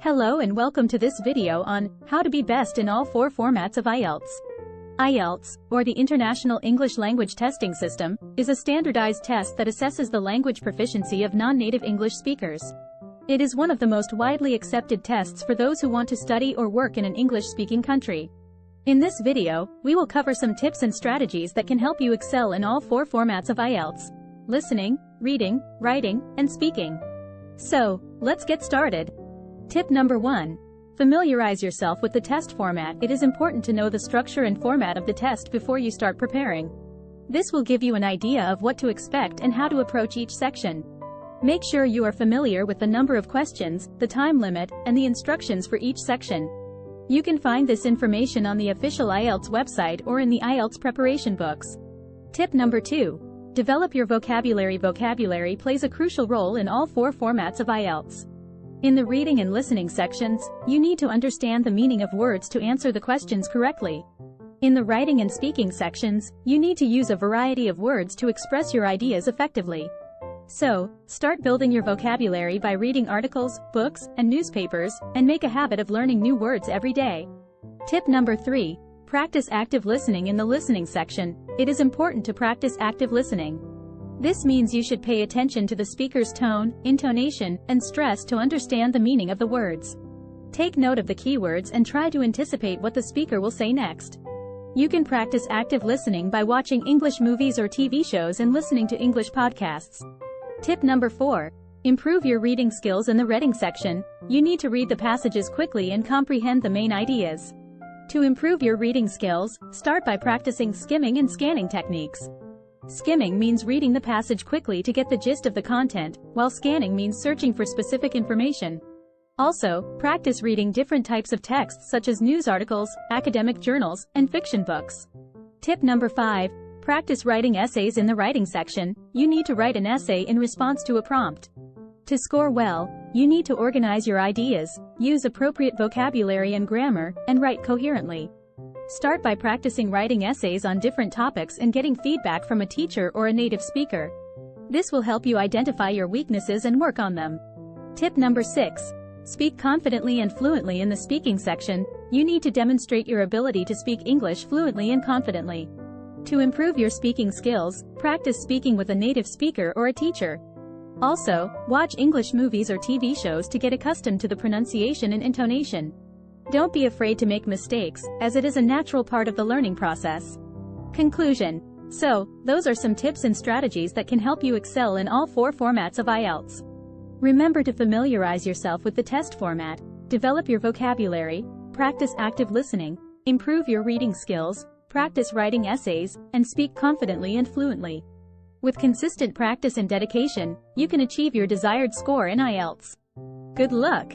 Hello and welcome to this video on how to be best in all 4 formats of IELTS. IELTS, or the International English Language Testing System, is a standardized test that assesses the language proficiency of non-native English speakers. It is one of the most widely accepted tests for those who want to study or work in an English-speaking country. In this video, we will cover some tips and strategies that can help you excel in all 4 formats of IELTS: listening, reading, writing, and speaking. So, let's get started. Tip number 1. Familiarize yourself with the test format. It is important to know the structure and format of the test before you start preparing. This will give you an idea of what to expect and how to approach each section. Make sure you are familiar with the number of questions, the time limit, and the instructions for each section. You can find this information on the official IELTS website or in the IELTS preparation books. Tip number 2. Develop your vocabulary. Vocabulary plays a crucial role in all 4 formats of IELTS. In the reading and listening sections, you need to understand the meaning of words to answer the questions correctly. In the writing and speaking sections, you need to use a variety of words to express your ideas effectively. So, start building your vocabulary by reading articles, books, and newspapers, and make a habit of learning new words every day. Tip number 3. Practice active listening. In the listening section, it is important to practice active listening. This means you should pay attention to the speaker's tone, intonation, and stress to understand the meaning of the words. Take note of the keywords and try to anticipate what the speaker will say next. You can practice active listening by watching English movies or TV shows and listening to English podcasts. Tip number 4. Improve your reading skills. In the reading section, you need to read the passages quickly and comprehend the main ideas. To improve your reading skills, start by practicing skimming and scanning techniques. Skimming means reading the passage quickly to get the gist of the content, while scanning means searching for specific information. Also, practice reading different types of texts such as news articles, academic journals, and fiction books. Tip number 5. Practice writing essays. In the writing section, you need to write an essay in response to a prompt. To score well, you need to organize your ideas, use appropriate vocabulary and grammar, and write coherently. Start by practicing writing essays on different topics and getting feedback from a teacher or a native speaker. This will help you identify your weaknesses and work on them. Tip number 6. Speak confidently and fluently. In the speaking section, you need to demonstrate your ability to speak English fluently and confidently. To improve your speaking skills, practice speaking with a native speaker or a teacher. Also, watch English movies or TV shows to get accustomed to the pronunciation and intonation. Don't be afraid to make mistakes, as it is a natural part of the learning process. Conclusion. So, those are some tips and strategies that can help you excel in all 4 formats of IELTS. Remember to familiarize yourself with the test format, develop your vocabulary, practice active listening, improve your reading skills, practice writing essays, and speak confidently and fluently. With consistent practice and dedication, you can achieve your desired score in IELTS. Good luck!